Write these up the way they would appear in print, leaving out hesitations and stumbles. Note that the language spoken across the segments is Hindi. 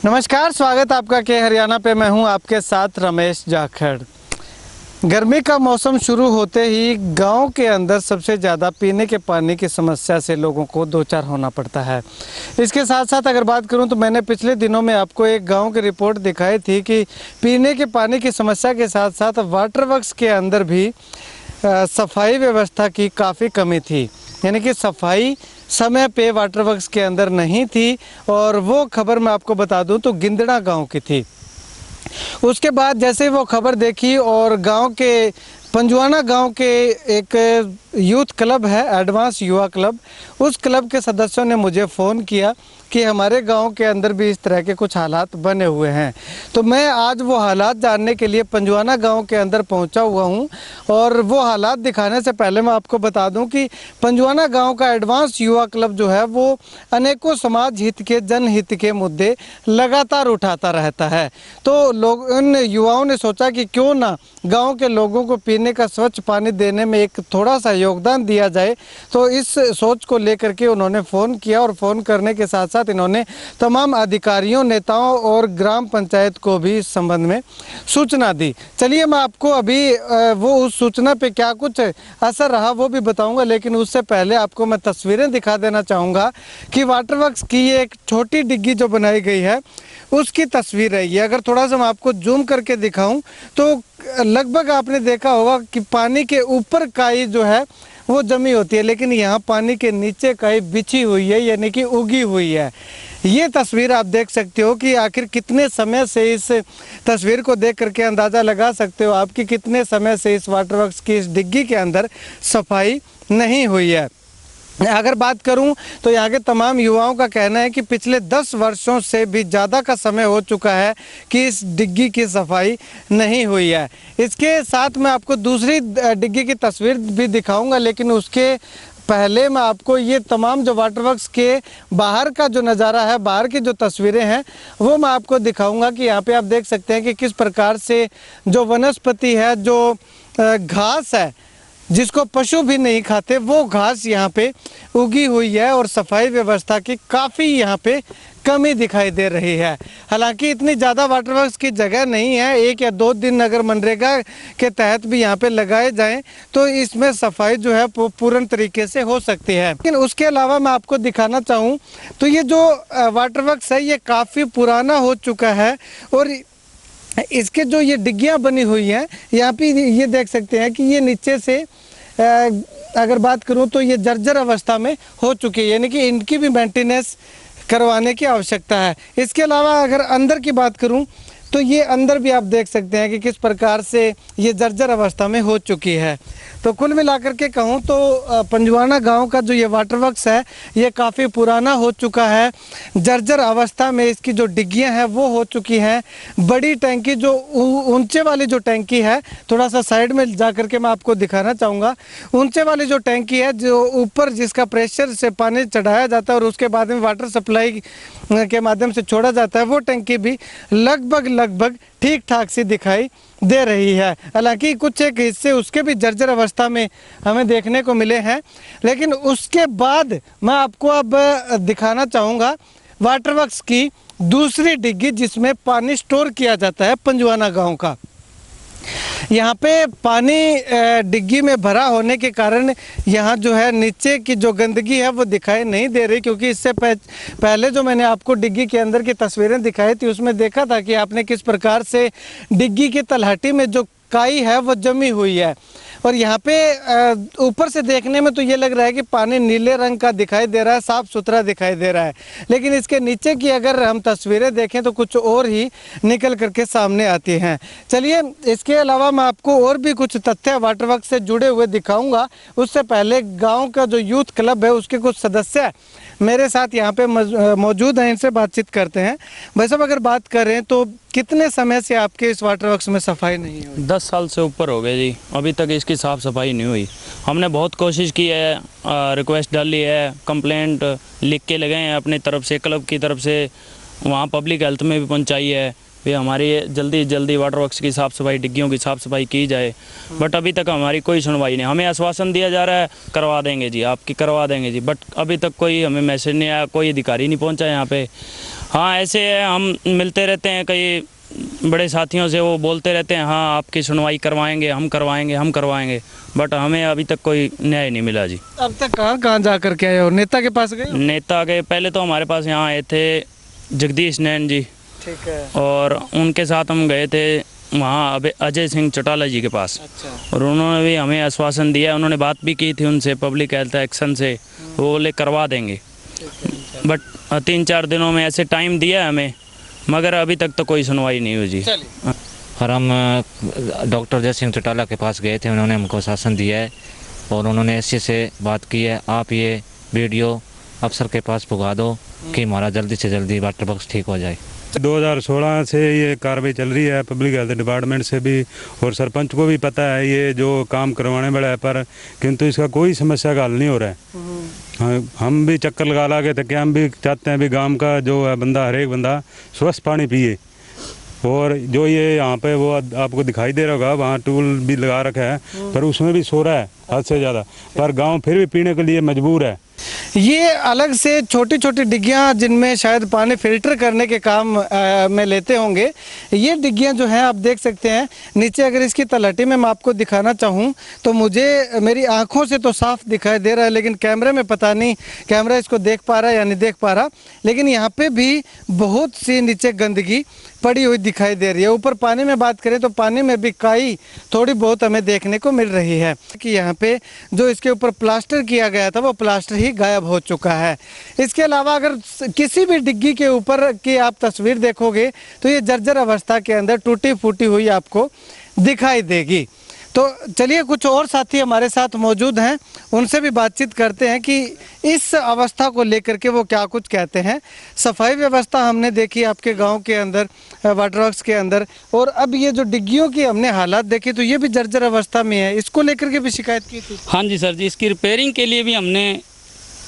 नमस्कार, स्वागत आपका के हरियाणा पे। मैं हूं आपके साथ रमेश जाखड़। गर्मी का मौसम शुरू होते ही गांव के अंदर सबसे ज़्यादा पीने के पानी की समस्या से लोगों को दो चार होना पड़ता है। इसके साथ साथ अगर बात करूं तो मैंने पिछले दिनों में आपको एक गांव की रिपोर्ट दिखाई थी कि पीने के पानी की समस्या के साथ साथ वाटर वर्क्स के अंदर भी सफाई व्यवस्था की काफ़ी कमी थी, यानी कि सफाई समय पे वाटर वर्क्स के अंदर नहीं थी। और वो खबर मैं आपको बता दूं तो गिंदड़ा गांव की थी। उसके बाद जैसे वो खबर देखी और गांव के पंजवाना गांव के एक यूथ क्लब है, एडवांस युवा क्लब, उस क्लब के सदस्यों ने मुझे फ़ोन किया कि हमारे गांव के अंदर भी इस तरह के कुछ हालात बने हुए हैं। तो मैं आज वो हालात जानने के लिए पंजवाना गांव के अंदर पहुंचा हुआ हूं। और वो हालात दिखाने से पहले मैं आपको बता दूं कि पंजवाना गांव का एडवांस युवा क्लब जो है वो अनेकों समाज हित के, जनहित के मुद्दे लगातार उठाता रहता है। तो लोग, उन युवाओं ने सोचा कि क्यों ना गाँव के लोगों को पीने का स्वच्छ पानी देने में एक थोड़ा सा योगदान दिया जाए। तो इस सोच को लेकर के उन्होंने फ़ोन किया और फ़ोन करने के साथ साथ इन्होंने तमाम अधिकारियों, नेताओं और ग्राम पंचायत को भी इस संबंध में सूचना दी। चलिए मैं आपको अभी वो उस सूचना पे क्या कुछ असर रहा वो भी बताऊंगा, लेकिन उससे पहले आपको मैं तस्वीरें दिखा देना चाहूँगा कि वाटर वर्क्स की ये एक छोटी डिग्गी जो बनाई गई है उसकी तस्वीर है ये। अगर थोड़ा सा मैं आपको जूम करके दिखाऊं तो लगभग आपने देखा होगा कि पानी के ऊपर काई जो है वो जमी होती है, लेकिन यहाँ पानी के नीचे काई बिछी हुई है, यानी कि उगी हुई है। ये तस्वीर आप देख सकते हो कि आखिर कितने समय से, इस तस्वीर को देख करके अंदाज़ा लगा सकते हो आप कि कितने समय से इस वाटर वर्क्स की इस डिग्गी के अंदर सफाई नहीं हुई है। अगर बात करूं तो यहाँ के तमाम युवाओं का कहना है कि पिछले 10 वर्षों से भी ज़्यादा का समय हो चुका है कि इस डिग्गी की सफाई नहीं हुई है। इसके साथ मैं आपको दूसरी डिग्गी की तस्वीर भी दिखाऊंगा, लेकिन उसके पहले मैं आपको ये तमाम जो वाटर वर्क्स के बाहर का जो नज़ारा है, बाहर की जो तस्वीरें हैं वो मैं आपको दिखाऊंगा कि यहाँ पे आप देख सकते हैं कि किस प्रकार से जो वनस्पति है, जो घास है जिसको पशु भी नहीं खाते, वो घास यहाँ पे उगी हुई है। और सफाई व्यवस्था की काफ़ी यहाँ पे कमी दिखाई दे रही है। हालांकि इतनी ज़्यादा वाटर वर्क्स की जगह नहीं है, 1 या 2 दिन अगर मनरेगा के तहत भी यहाँ पे लगाए जाएं तो इसमें सफाई जो है पूर्ण तरीके से हो सकती है। लेकिन उसके अलावा मैं आपको दिखाना चाहूँ तो ये जो वाटर वर्क्स है ये काफ़ी पुराना हो चुका है। और इसके जो ये डिग्गियाँ बनी हुई हैं यहाँ पे ये देख सकते हैं कि ये नीचे से अगर बात करूं तो ये जर्जर अवस्था में हो चुकी है, यानी कि इनकी भी मेंटेनेंस करवाने की आवश्यकता है। इसके अलावा अगर अंदर की बात करूं तो ये अंदर भी आप देख सकते हैं कि किस प्रकार से ये जर्जर अवस्था में हो चुकी है। तो कुल मिलाकर के कहूँ तो पंजवाना गांव का जो ये वाटर वर्क्स है ये काफ़ी पुराना हो चुका है, जर्जर अवस्था में इसकी जो डिग्गियां हैं वो हो चुकी हैं। बड़ी टैंकी जो ऊंचे वाली जो टैंकी है, थोड़ा सा साइड में जा कर के मैं आपको दिखाना चाहूँगा। ऊंचे वाली जो टैंकी है, जो ऊपर जिसका प्रेशर से पानी चढ़ाया जाता है और उसके बाद में वाटर सप्लाई के माध्यम से छोड़ा जाता है, वो टैंकी भी लगभग ठीक ठाक सी दिखाई दे रही है। हालांकि कुछ एक हिस्से उसके भी जर्जर अवस्था में हमें देखने को मिले हैं। लेकिन उसके बाद मैं आपको अब दिखाना चाहूँगा वाटर वर्क्स की दूसरी डिग्गी जिसमें पानी स्टोर किया जाता है पंजवाना गांव का। यहाँ पे पानी डिग्गी में भरा होने के कारण यहाँ जो है नीचे की जो गंदगी है वो दिखाई नहीं दे रही, क्योंकि इससे पहले जो मैंने आपको डिग्गी के अंदर की तस्वीरें दिखाई थी उसमें देखा था कि आपने किस प्रकार से डिग्गी की तलहटी में जो काई है वो जमी हुई है। और यहाँ पे ऊपर से देखने में तो ये लग रहा है कि पानी नीले रंग का दिखाई दे रहा है, साफ़ सुथरा दिखाई दे रहा है, लेकिन इसके नीचे की अगर हम तस्वीरें देखें तो कुछ और ही निकल करके सामने आती हैं। चलिए, इसके अलावा मैं आपको और भी कुछ तथ्य वाटर वर्क से जुड़े हुए दिखाऊंगा। उससे पहले गांव का जो यूथ क्लब है उसके कुछ सदस्य मेरे साथ यहाँ पे मौजूद हैं, इनसे बातचीत करते हैं। भाई साहब, अगर बात करें तो कितने समय से आपके इस वाटर वर्क्स में सफाई नहीं हुई? 10 साल से ऊपर हो गए जी, अभी तक इसकी साफ़ सफाई नहीं हुई। हमने बहुत कोशिश की है, रिक्वेस्ट डाली है, कंप्लेंट लिख के लगाए हैं अपनी तरफ से, क्लब की तरफ से, वहाँ पब्लिक हेल्थ में भी पहुँचाई है भी हमारी जल्दी वाटर वर्क्स की साफ़ सफाई, डिग्गियों की साफ़ सफाई की जाए। बट अभी तक हमारी कोई सुनवाई नहीं। हमें आश्वासन दिया जा रहा है करवा देंगे जी, आपकी करवा देंगे जी, बट अभी तक कोई हमें मैसेज नहीं आया, कोई अधिकारी नहीं पहुंचा यहाँ पे। हाँ ऐसे है, हम मिलते रहते हैं कई बड़े साथियों से, वो बोलते रहते हैं हाँ आपकी सुनवाई करवाएंगे, हम करवाएंगे, बट हमें अभी तक कोई न्याय नहीं मिला जी। अब तक कहाँ कहाँ जा कर के आए हो? नेता के पास गए? नेता के पहले तो हमारे पास यहाँ आए थे जगदीश नैन जी, ठीक है। और उनके साथ हम गए थे वहाँ अब अजय सिंह चौटाला जी के पास। अच्छा। और उन्होंने भी हमें आश्वासन दिया, उन्होंने बात भी की थी उनसे पब्लिक हेल्थ एक्शन से, वो बोले करवा देंगे, बट 3-4 दिनों में ऐसे टाइम दिया हमें, मगर अभी तक तो कोई सुनवाई नहीं हुई जी। और हम डॉक्टर जय सिंह चौटाला के पास गए थे, उन्होंने हमको आश्वासन दिया है और उन्होंने ऐसे से बात की है, आप ये वीडियो अफसर के पास पुगा दो कि हमारा जल्दी से जल्दी वाटर बॉक्स ठीक हो जाए। 2016 से ये कार्रवाई चल रही है पब्लिक हेल्थ डिपार्टमेंट से भी, और सरपंच को भी पता है ये जो काम करवाने वाला है, पर किंतु इसका कोई समस्या का हल नहीं हो रहा है। हाँ, हम भी चक्कर लगा के थके, हम भी चाहते हैं भी गांव का जो है बंदा, हर एक बंदा स्वच्छ पानी पिए। और जो ये यहाँ पे वो आपको दिखाई दे रहा होगा, वहाँ टूल भी लगा रखा है, पर उसमें भी सो रहा है हद से ज़्यादा, पर गांव फिर भी पीने के लिए मजबूर है। ये अलग से छोटी छोटी डिग्गियाँ जिनमें शायद पानी फिल्टर करने के काम में लेते होंगे। ये डिग्गियाँ जो हैं आप देख सकते हैं नीचे, अगर इसकी तलहटी में मैं आपको दिखाना चाहूँ तो मुझे मेरी आंखों से तो साफ दिखाई दे रहा है, लेकिन कैमरे में पता नहीं कैमरा इसको देख पा रहा है या नहीं देख पा रहा। लेकिन यहाँ पे भी बहुत सी नीचे गंदगी पड़ी हुई दिखाई दे रही है। ऊपर पानी में बात करें तो पानी में भी काई थोड़ी बहुत हमें देखने को मिल रही है कि यहाँ पे जो इसके ऊपर प्लास्टर किया गया था वो प्लास्टर ही गायब हो चुका है। इसके अलावा अगर किसी भी डिग्गी के ऊपर की आप तस्वीर देखोगे तो ये जर्जर अवस्था के अंदर टूटी फूटी हुई आपको दिखाई देगी। तो चलिए कुछ और साथी हमारे साथ मौजूद हैं, उनसे भी बातचीत करते हैं कि इस अवस्था को लेकर के वो क्या कुछ कहते हैं। सफाई व्यवस्था हमने देखी आपके गांव के अंदर, वाटर वर्क्स के अंदर, और अब ये जो डिग्गियों की हमने हालात देखी तो ये भी जर्जर अवस्था में है। इसको लेकर के भी शिकायत की थी? हाँ जी सर जी, इसकी रिपेयरिंग के लिए भी हमने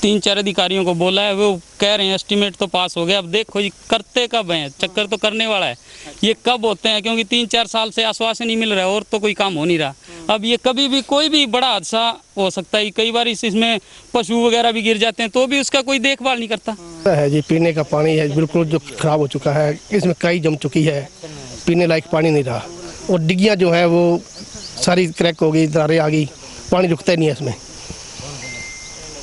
3-4 अधिकारियों को बोला है, वो कह रहे हैं एस्टीमेट तो पास हो गया, अब देखो जी करते कब हैं, चक्कर तो करने वाला है, ये कब होते हैं, क्योंकि 3-4 साल से आश्वासन नहीं मिल रहा है और तो कोई काम हो नहीं रहा। अब ये कभी भी कोई भी बड़ा हादसा हो सकता है, कई बार इसमें पशु वगैरह भी गिर जाते हैं तो भी उसका कोई देखभाल नहीं करता है जी। पीने का पानी है बिल्कुल जो खराब हो चुका है, इसमें कई जम चुकी है, पीने लायक पानी नहीं रहा, और डिग्गियाँ जो है वो सारी क्रैक हो गई, दरारें आ गई, पानी रुकता ही नहीं है इसमें।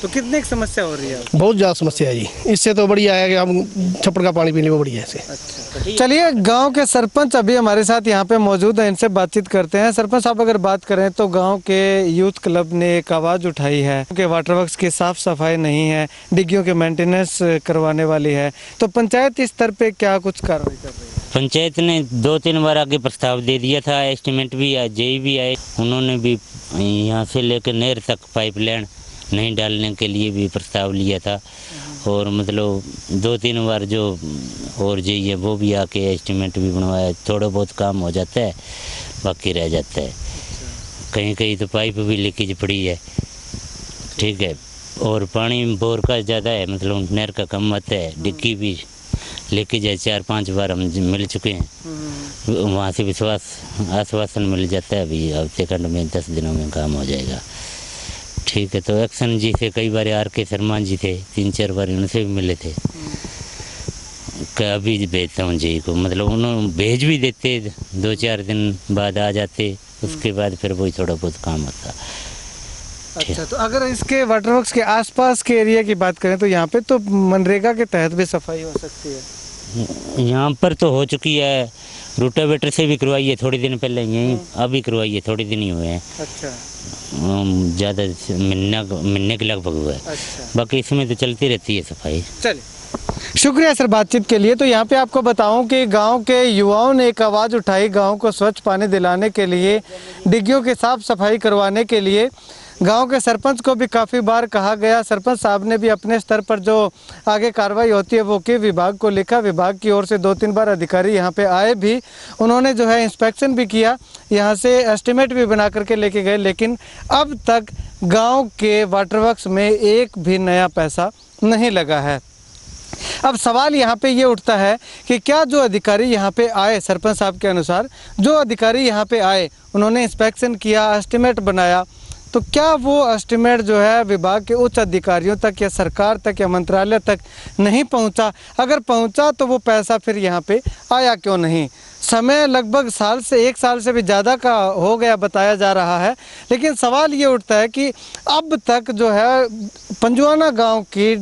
तो कितने की समस्या हो रही है? बहुत ज़्यादा समस्या है जी। इससे तो बढ़िया है कि हम छप्पड़ का पानी पीने को बढ़िया है इससे। चलिए गांव के सरपंच अभी हमारे साथ यहाँ पे मौजूद हैं, इनसे बातचीत करते हैं। सरपंच साहब, अगर बात करें तो गांव के यूथ क्लब ने एक आवाज़ उठाई है कि वाटर वर्क्स की साफ सफाई नहीं है, डिग्गियों के मेंटेनेंस करवाने वाली है, तो पंचायत स्तर पे क्या कुछ कार्रवाई कर रही है? पंचायत ने 2-3 बार आगे प्रस्ताव दे दिया था, एस्टीमेट भी आए, जेई भी आए, उन्होंने भी यहाँ से लेकर नहर तक पाइपलाइन नहीं डालने के लिए भी प्रस्ताव लिया था, और मतलब 2-3 बार जो और जेई है वो भी आके एस्टीमेट भी बनवाया, थोड़ा बहुत काम हो जाता है, बाकी रह जाता है। कहीं कहीं तो पाइप भी लीकेज पड़ी है, ठीक है, और पानी बोर का ज़्यादा है, मतलब नहर का कम आता है, डिग्गी भी लीकेज है, 4-5 बार हम मिल चुके हैं, वहाँ से आश्वासन मिल जाता है अभी हफ्ते खंड में 10 दिनों में काम हो जाएगा, ठीक है। तो एक्शन जी से कई बार RK शर्मा जी थे, 3-4 बार उनसे भी मिले थे, अभी भेजता हूँ जी को, मतलब उन्होंने भेज भी देते, 2-4 दिन बाद आ जाते, उसके बाद फिर वही थोड़ा बहुत काम होता। अच्छा, तो अगर इसके वाटर वर्क्स के आसपास के एरिया की बात करें तो यहाँ पे तो मनरेगा के तहत भी सफाई हो सकती है। यहाँ पर तो हो चुकी है, रोटावेटर से भी करवाई है थोड़ी दिन पहले, यहीं अभी करवाई है, थोड़े दिन ही हुए हैं। अच्छा, ज़्यादा महीने के लगभग हुआ है। अच्छा, बाकी इसमें तो चलती रहती है सफाई। चलिए, शुक्रिया सर बातचीत के लिए। तो यहाँ पे आपको बताऊं कि गांव के युवाओं ने एक आवाज़ उठाई, गांव को स्वच्छ पानी दिलाने के लिए, डिग्गियों की साफ सफाई करवाने के लिए। गांव के सरपंच को भी काफ़ी बार कहा गया, सरपंच साहब ने भी अपने स्तर पर जो आगे कार्रवाई होती है वो की, विभाग को लिखा, विभाग की ओर से 2-3 बार अधिकारी यहाँ पे आए भी, उन्होंने जो है इंस्पेक्शन भी किया, यहाँ से एस्टीमेट भी बना करके लेके गए, लेकिन अब तक गांव के वाटर वर्क्स में एक भी नया पैसा नहीं लगा है। अब सवाल यहाँ पे ये उठता है कि क्या जो अधिकारी यहाँ पे आए, सरपंच साहब के अनुसार जो अधिकारी यहाँ पे आए, उन्होंने इंस्पेक्शन किया, एस्टीमेट बनाया, तो तो क्या वो एस्टिमेट जो है विभाग के उच्च अधिकारियों तक या सरकार तक या मंत्रालय तक नहीं पहुंचा? अगर पहुंचा तो वो पैसा फिर यहाँ पे आया क्यों नहीं? समय लगभग एक साल से भी ज़्यादा का हो गया बताया जा रहा है, लेकिन सवाल ये उठता है कि अब तक जो है पंजुआना गांव की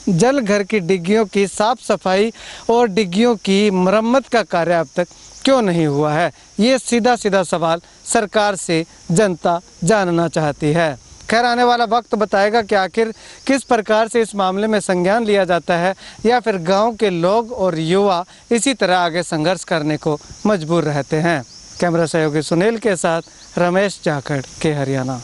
जल घर की डिग्गियों की साफ़ सफाई और डिग्गियों की मरम्मत का कार्य अब तक क्यों नहीं हुआ है? ये सीधा सीधा सवाल सरकार से जनता जानना चाहती है। खैर, आने वाला वक्त बताएगा कि आखिर किस प्रकार से इस मामले में संज्ञान लिया जाता है, या फिर गांव के लोग और युवा इसी तरह आगे संघर्ष करने को मजबूर रहते हैं। कैमरा सहयोगी सुनील के साथ रमेश जाखड़ के हरियाणा।